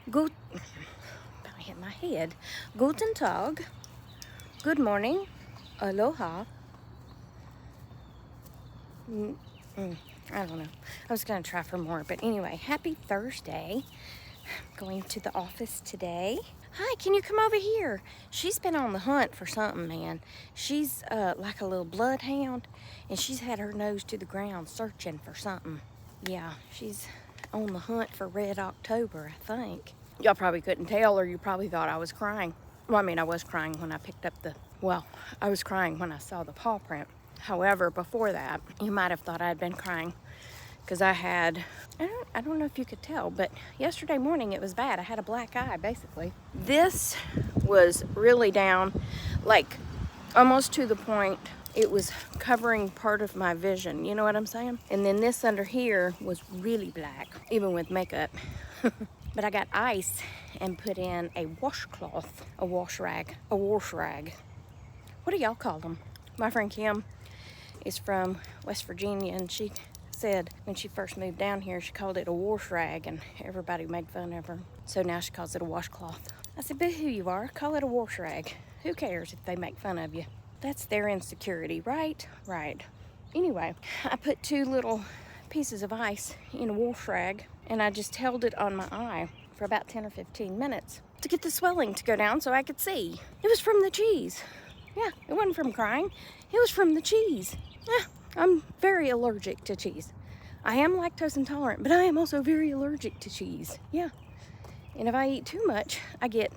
Gut, I hit my head. Guten Tag. Good morning. Aloha. I don't know. I was going to try for more, but anyway, happy Thursday. Going to the office today. Hi, can you come over here? She's been on the hunt for something, man. She's like a little bloodhound, and she's had her nose to the ground searching for something. Yeah, she's on the hunt for Red October, I think. Y'all probably couldn't tell, or you probably thought I was crying. Well, I mean, I was crying when I picked up I was crying when I saw the paw print. However, before that, you might have thought I'd been crying because I don't know if you could tell, but yesterday morning it was bad. I had a black eye, basically. This was really down, like almost to the point it was covering part of my vision. You know what I'm saying? And then this under here was really black, even with makeup. But I got ice and put in a washcloth, a wash rag. What do y'all call them? My friend Kim is from West Virginia, and she said when she first moved down here, she called it a wash rag, and everybody made fun of her. So now she calls it a washcloth. I said, but who you are, call it a wash rag. Who cares if they make fun of you? That's their insecurity, right? Right. Anyway, I put 2 little pieces of ice in a wash rag, and I just held it on my eye for about 10 or 15 minutes to get the swelling to go down so I could see. It was from the cheese. Yeah, it wasn't from crying. It was from the cheese. Yeah, I'm very allergic to cheese. I am lactose intolerant, but I am also very allergic to cheese. Yeah. And if I eat too much, I get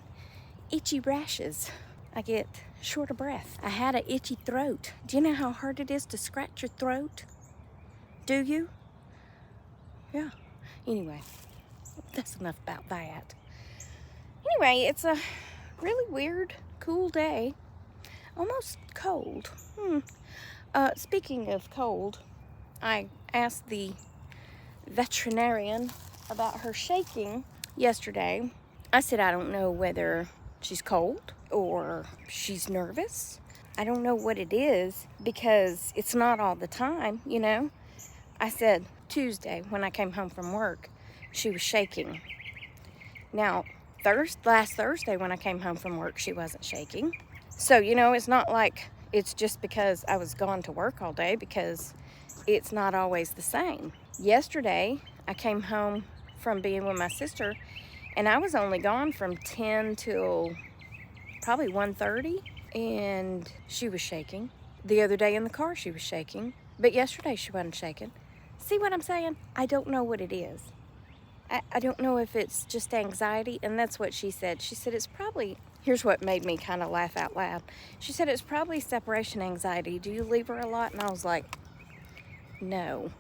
itchy rashes. I get short of breath. I had an itchy throat. Do you know how hard it is to scratch your throat? Do you? Yeah. Anyway, that's enough about that. Anyway, it's a really weird, cool day. Almost cold. Speaking of cold, I asked the veterinarian about her shaking yesterday. I said, I don't know whether she's cold or she's nervous. I don't know what it is because it's not all the time, you know. I said Tuesday when I came home from work, she was shaking. Now, last Thursday when I came home from work, she wasn't shaking. So, you know, it's not like it's just because I was gone to work all day, because it's not always the same. Yesterday, I came home from being with my sister, and I was only gone from 10 till probably 1:30, and she was shaking. The other day in the car, she was shaking, but yesterday she wasn't shaking. See what I'm saying? I don't know what it is. I don't know if it's just anxiety, and that's what she said. She said it's probably, here's what made me kind of laugh out loud. She said it's probably separation anxiety. Do you leave her a lot? And I was like, no.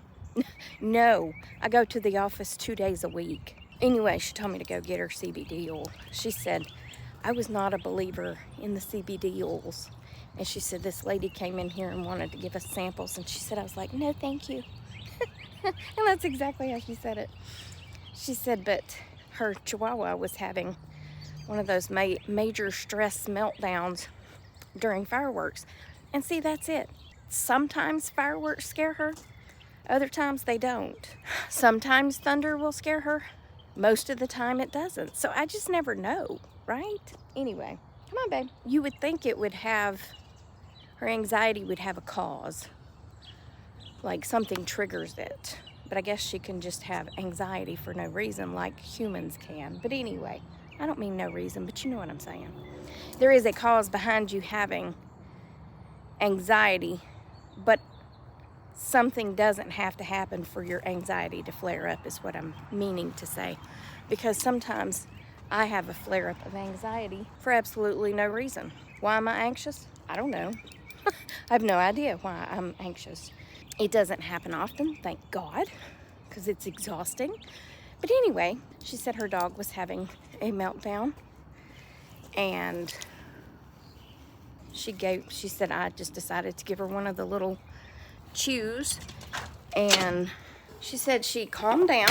No, I go to the office 2 days a week. Anyway, she told me to go get her CBD oil. She said, I was not a believer in the CBD oils. And she said, this lady came in here and wanted to give us samples. And she said, I was like, no, thank you. And that's exactly how she said it. She said, but her chihuahua was having one of those major stress meltdowns during fireworks. And see, that's it. Sometimes fireworks scare her. Other times they don't. Sometimes thunder will scare her. Most of the time it doesn't. So I just never know, right? Anyway, come on, babe. You would think it would have, her anxiety would have a cause. Like something triggers it. But I guess she can just have anxiety for no reason like humans can. But anyway, I don't mean no reason, but you know what I'm saying. There is a cause behind you having anxiety, but something doesn't have to happen for your anxiety to flare up is what I'm meaning to say. Because sometimes I have a flare up of anxiety for absolutely no reason. Why am I anxious? I don't know. I have no idea why I'm anxious. It doesn't happen often, thank God, because it's exhausting. But anyway, she said her dog was having a meltdown, and she said I just decided to give her one of the little chews, and she said she calmed down.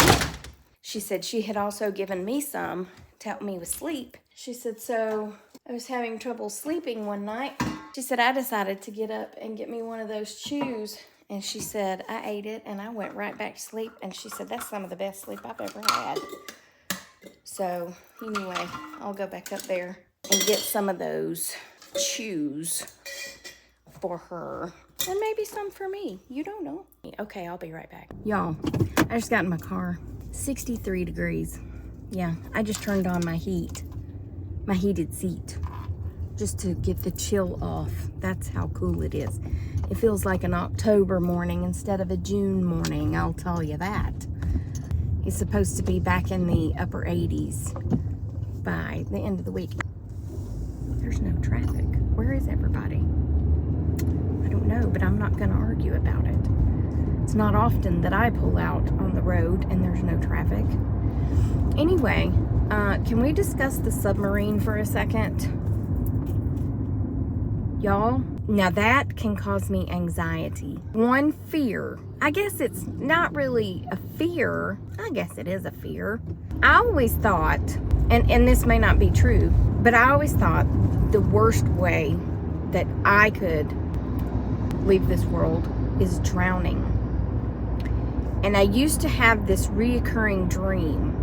She said she had also given me some to help me with sleep. She said, so I was having trouble sleeping one night. She said, I decided to get up and get me one of those chews. And she said, I ate it and I went right back to sleep. And she said, that's some of the best sleep I've ever had. So anyway, I'll go back up there and get some of those chews for her. And maybe some for me. You don't know. Okay, I'll be right back. Y'all, I just got in my car. 63 degrees. Yeah, I just turned on my heated seat, just to get the chill off. That's how cool it is. It feels like an October morning instead of a June morning, I'll tell you that. It's supposed to be back in the upper 80s by the end of the week. There's no traffic. Where is everybody? I don't know, but I'm not gonna argue about it. It's not often that I pull out on the road and there's no traffic. Anyway, can we discuss the submarine for a second? Y'all, now that can cause me anxiety. One fear, I guess it's not really a fear. I guess it is a fear. I always thought, and this may not be true, but I always thought the worst way that I could leave this world is drowning. And I used to have this reoccurring dream.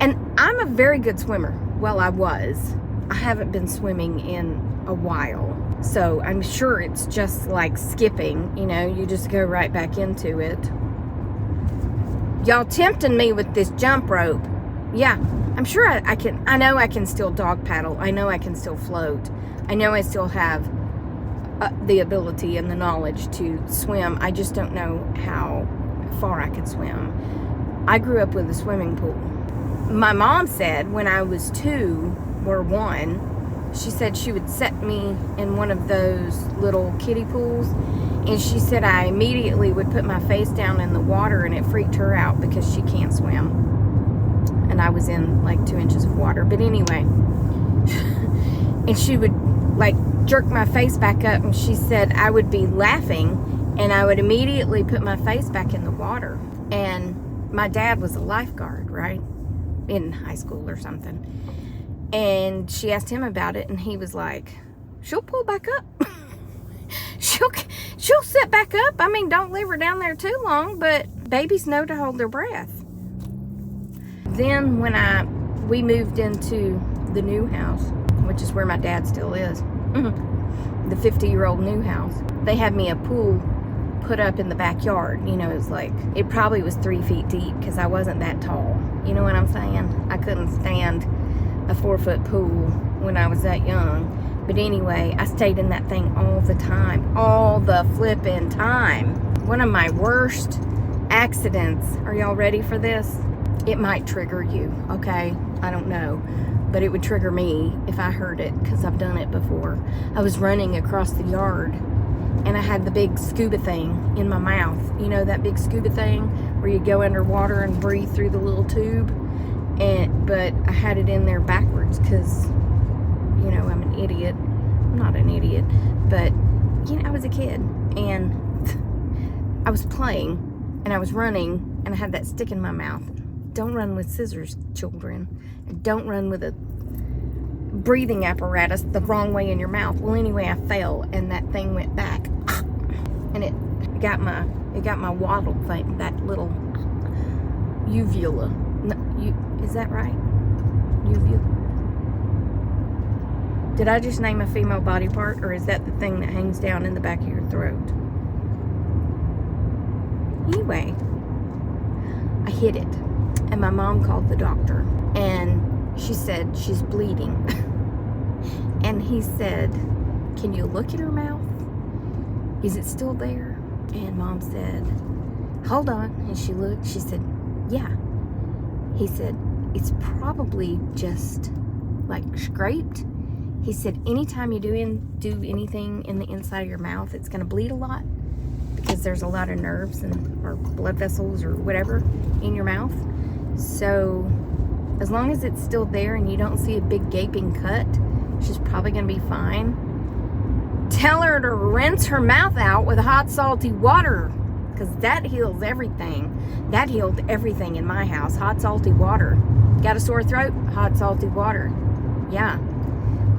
And I'm a very good swimmer. Well, I was. I haven't been swimming in a while. So I'm sure it's just like skipping, you know, you just go right back into it. Y'all tempting me with this jump rope. Yeah, I'm sure I can. I know I can still dog paddle. I know I can still float. I know I still have the ability and the knowledge to swim. I just don't know how far I could swim. I grew up with a swimming pool. My mom said when I was 2 or 1, she said she would set me in one of those little kiddie pools, and she said I immediately would put my face down in the water, and it freaked her out because she can't swim. And I was in like 2 inches of water. But anyway, and she would like jerk my face back up, and she said I would be laughing and I would immediately put my face back in the water. And my dad was a lifeguard, right? In high school or something. And she asked him about it, and he was like, she'll pull back up. she'll sit back up. I mean, don't leave her down there too long, but babies know to hold their breath. Then when we moved into the new house, which is where my dad still is, the 50-year-old new house, they had me a pool put up in the backyard. You know, it probably was 3 feet deep because I wasn't that tall. You know what I'm saying? I couldn't stand a 4-foot pool when I was that young. But anyway, I stayed in that thing all the time. All the flipping time. One of my worst accidents. Are y'all ready for this? It might trigger you, okay? I don't know. But it would trigger me if I heard it, because I've done it before. I was running across the yard, and I had the big scuba thing in my mouth. You know that big scuba thing where you go underwater and breathe through the little tube? But I had it in there backwards because, you know, I'm an idiot. I'm not an idiot, but, you know, I was a kid, and I was playing, and I was running, and I had that stick in my mouth. Don't run with scissors, children. Don't run with a breathing apparatus the wrong way in your mouth. Well, anyway, I fell, and that thing went back, and it got my waddle thing, that little uvula. No, is that right? Uvula. Did I just name a female body part, or is that the thing that hangs down in the back of your throat? Anyway, I hit it, and my mom called the doctor, and she said she's bleeding. And he said, can you look in her mouth? Is it still there? And mom said, hold on. And she looked, she said, yeah. He said, it's probably just like scraped. He said, anytime you do anything in the inside of your mouth, it's gonna bleed a lot because there's a lot of nerves or blood vessels or whatever in your mouth. So as long as it's still there and you don't see a big gaping cut, she's probably gonna be fine. Tell her to rinse her mouth out with hot salty water, because that heals everything. That healed everything in my house. Hot salty water. Got a sore throat? Hot salty water. Yeah.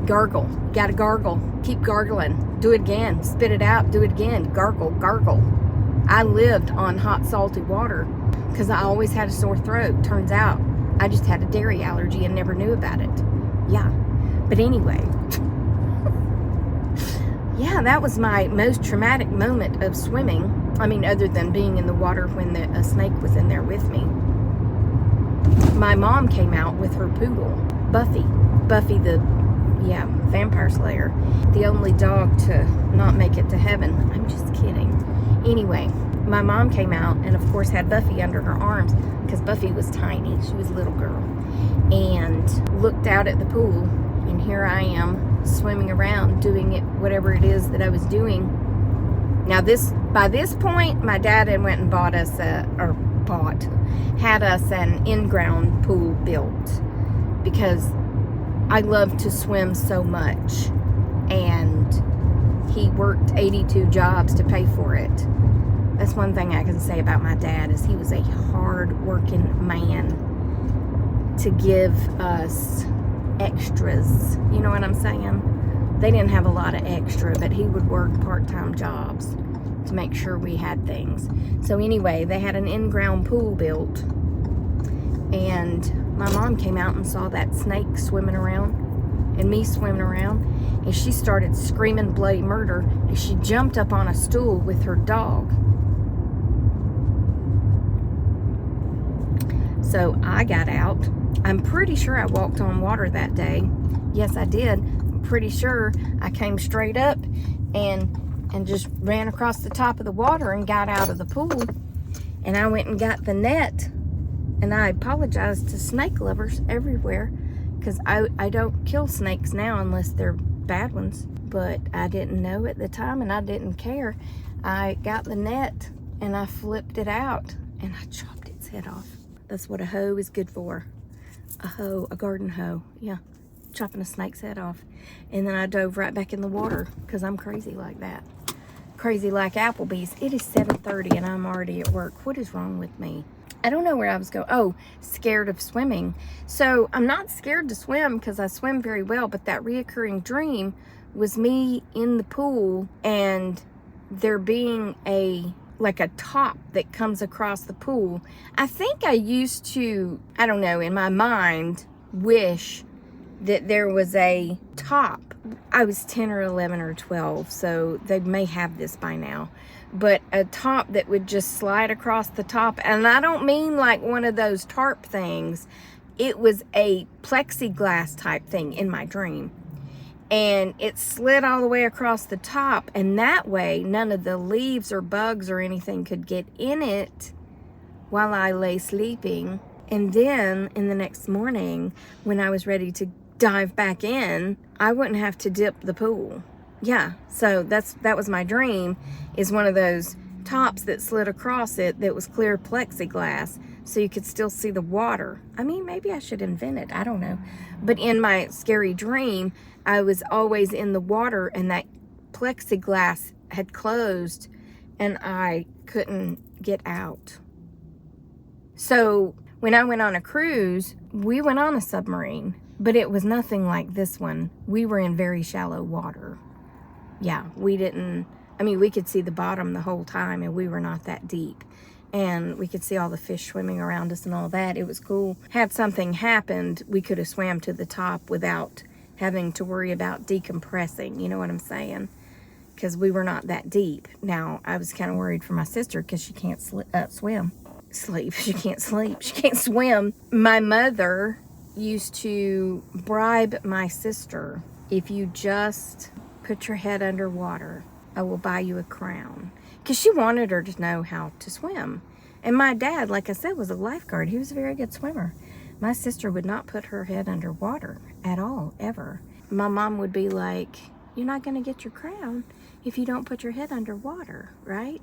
Gargle. Gotta gargle. Keep gargling. Do it again. Spit it out. Do it again. Gargle, gargle. I lived on hot salty water. because I always had a sore throat. Turns out I just had a dairy allergy and never knew about it. Yeah. But anyway, yeah, that was my most traumatic moment of swimming. I mean, other than being in the water when a snake was in there with me. My mom came out with her poodle, Buffy. Buffy the, vampire slayer. The only dog to not make it to heaven. I'm just kidding. Anyway, my mom came out and of course had Buffy under her arms because Buffy was tiny. She was a little girl. And looked out at the pool, and here I am swimming around doing it, whatever it is that I was doing. Now by this point, my dad had went and had us an in-ground pool built because I love to swim so much, and he worked 82 jobs to pay for it. That's one thing I can say about my dad, is he was a hard-working man to give us extras. You know what I'm saying? They didn't have a lot of extra, but he would work part-time jobs to make sure we had things. So anyway, they had an in-ground pool built, and my mom came out and saw that snake swimming around and me swimming around, and she started screaming bloody murder, and she jumped up on a stool with her dog. So I got out. I'm pretty sure I walked on water that day. Yes, I did. I'm pretty sure I came straight up and just ran across the top of the water and got out of the pool. And I went and got the net. And I apologize to snake lovers everywhere, because I don't kill snakes now unless they're bad ones. But I didn't know at the time, and I didn't care. I got the net and I flipped it out and I chopped its head off. That's what a hoe is good for. A hoe, a garden hoe. Yeah, chopping a snake's head off. And then I dove right back in the water because I'm crazy like that. Crazy like Applebee's. It is 7:30 and I'm already at work. What is wrong with me? I don't know where I was going. Oh, scared of swimming. So I'm not scared to swim because I swim very well, but that reoccurring dream was me in the pool and there being a top that comes across the pool. I think I used to, I don't know, in my mind, wish that there was a top. I was 10 or 11 or 12, so they may have this by now. But a top that would just slide across the top. And I don't mean like one of those tarp things. It was a plexiglass type thing in my dream. And it slid all the way across the top, and that way none of the leaves or bugs or anything could get in it while I lay sleeping. And then in the next morning, when I was ready to dive back in, I wouldn't have to dip the pool. Yeah, so that was my dream, is one of those tops that slid across it that was clear plexiglass, so you could still see the water. I mean, maybe I should invent it, I don't know. But in my scary dream, I was always in the water and that plexiglass had closed and I couldn't get out. So when I went on a cruise, we went on a submarine, but it was nothing like this one. We were in very shallow water. Yeah, we could see the bottom the whole time and we were not that deep. And we could see all the fish swimming around us and all that. It was cool. Had something happened, we could have swam to the top without having to worry about decompressing. You know what I'm saying? Because we were not that deep. Now, I was kind of worried for my sister because she can't swim. She can't sleep. She can't swim. My mother used to bribe my sister, if you just put your head underwater, I will buy you a crown. Because she wanted her to know how to swim. And my dad, like I said, was a lifeguard. He was a very good swimmer. My sister would not put her head underwater at all, ever. My mom would be like, you're not going to get your crown if you don't put your head underwater, right?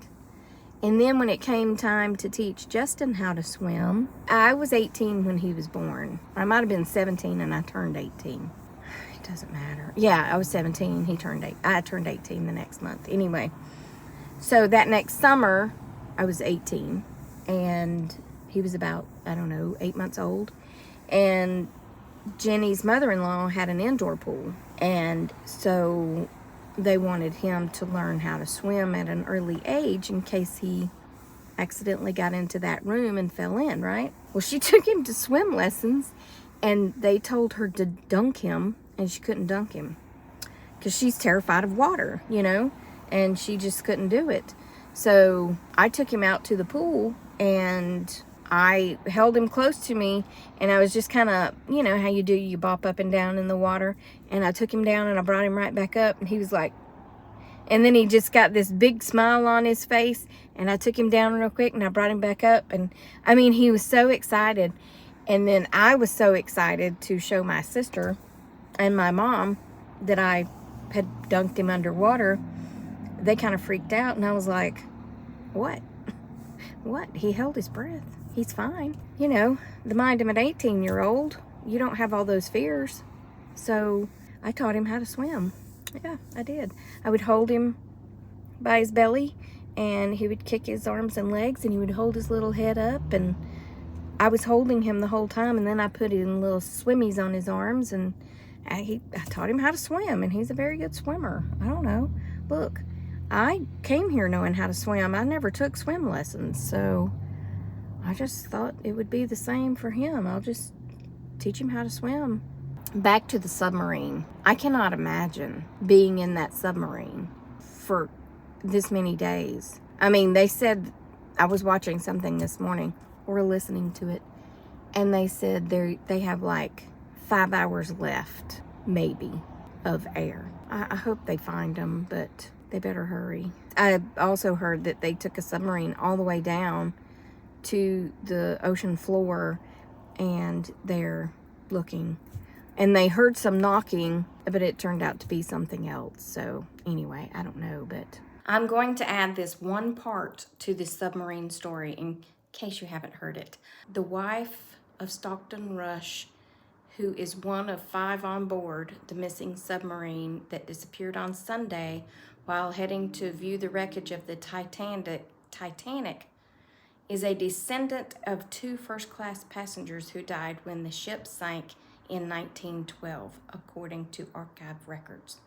And then when it came time to teach Justin how to swim, I was 18 when he was born. I might have been 17 and I turned 18. It doesn't matter. Yeah, I was 17. I turned 18 the next month. Anyway, so that next summer, I was 18. And he was about, 8 months old. And Jenny's mother-in-law had an indoor pool. And so they wanted him to learn how to swim at an early age in case he accidentally got into that room and fell in, right? Well, she took him to swim lessons, and they told her to dunk him, and she couldn't dunk him because she's terrified of water, you know, and she just couldn't do it. So I took him out to the pool, and I held him close to me, and I was just kind of, you know how you do, you bop up and down in the water, and I took him down and I brought him right back up, and he was like, and then he just got this big smile on his face, and I took him down real quick and I brought him back up, and I mean, he was so excited. And then I was so excited to show my sister and my mom that I had dunked him underwater. They kind of freaked out, and I was like, what? What? He held his breath. He's fine. You know, the mind of an 18-year-old, you don't have all those fears. So I taught him how to swim. Yeah, I did. I would hold him by his belly, and he would kick his arms and legs, and he would hold his little head up, and I was holding him the whole time, and then I put in little swimmies on his arms, and I taught him how to swim, and he's a very good swimmer. I don't know. Look, I came here knowing how to swim. I never took swim lessons, so I just thought it would be the same for him. I'll just teach him how to swim. Back to the submarine. I cannot imagine being in that submarine for this many days. I mean, they said, I was watching something this morning, or listening to it, and they said they have like 5 hours left, maybe, of air. I hope they find them, but they better hurry. I also heard that they took a submarine all the way down to the ocean floor, and they're looking. And they heard some knocking, but it turned out to be something else. So anyway, I don't know, but I'm going to add this one part to this submarine story in case you haven't heard it. The wife of Stockton Rush, who is one of 5 on board the missing submarine that disappeared on Sunday while heading to view the wreckage of the Titanic, is a descendant of 2 first-class passengers who died when the ship sank in 1912, according to archive records.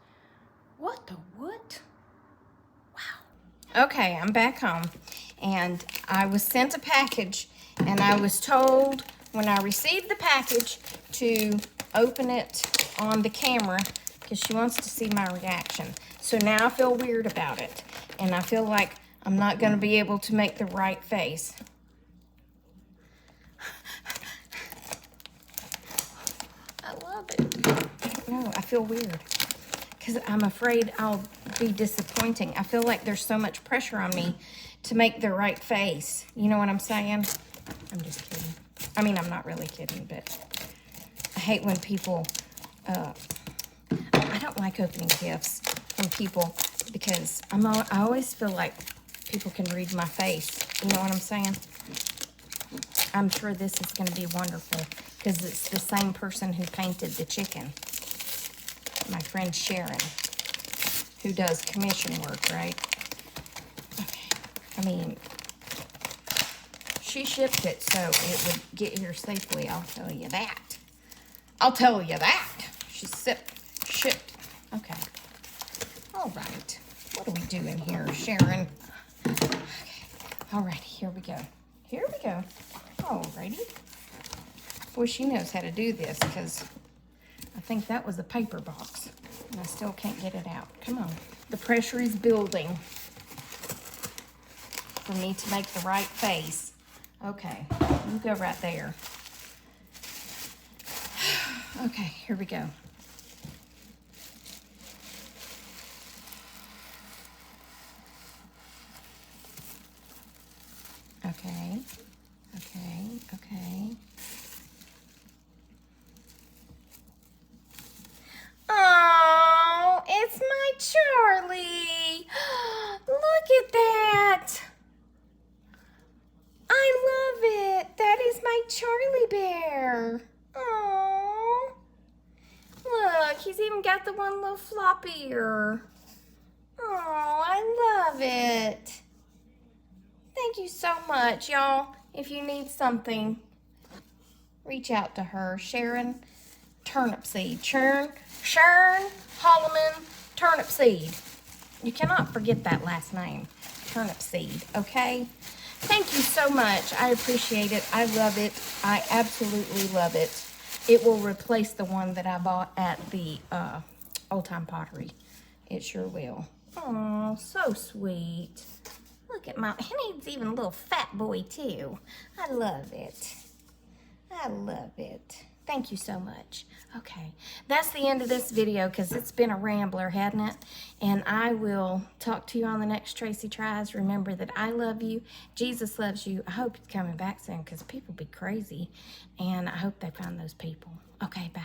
What the what? Wow. Okay, I'm back home, and I was sent a package, and I was told when I received the package to open it on the camera because she wants to see my reaction. So now I feel weird about it, and I feel like I'm not going to be able to make the right face. I love it. No, I feel weird because I'm afraid I'll be disappointing. I feel like there's so much pressure on me to make the right face. You know what I'm saying? I'm just kidding. I mean, I'm not really kidding, but I hate when people, I don't like opening gifts from people because I always feel like people can read my face. You know what I'm saying? I'm sure this is going to be wonderful because it's the same person who painted the chicken. My friend Sharon, who does commission work, right? Okay. I mean, she shipped it so it would get here safely. I'll tell you that. I'll tell you that. She shipped. Okay. All right. What are we doing here, Sharon? Okay. All right. Here we go. Here we go. All righty. Boy, she knows how to do this because I think that was a paper box. And I still can't get it out. Come on. The pressure is building for me to make the right face. Okay. You go right there. Okay, here we go. Okay. Okay. Okay. Oh, it's my Charlie. Look at that. I love it. That is my Charlie bear. Oh, look, he's even got the one little floppy ear. Oh, I love it. Thank you so much, y'all. If you need something, reach out to her. Sharon Turnipseed. Sharon Holloman Turnipseed. You cannot forget that last name, Turnipseed, okay? Thank you so much. I appreciate it. I love it. I absolutely love it. It will replace the one that I bought at the Old Time Pottery. It sure will. Oh, so sweet. Look at my, he needs even a little fat boy too. I love it. I love it. Thank you so much. Okay, that's the end of this video because it's been a rambler, hadn't it? And I will talk to you on the next Tracy Tries. Remember that I love you. Jesus loves you. I hope he's coming back soon because people be crazy. And I hope they find those people. Okay, bye.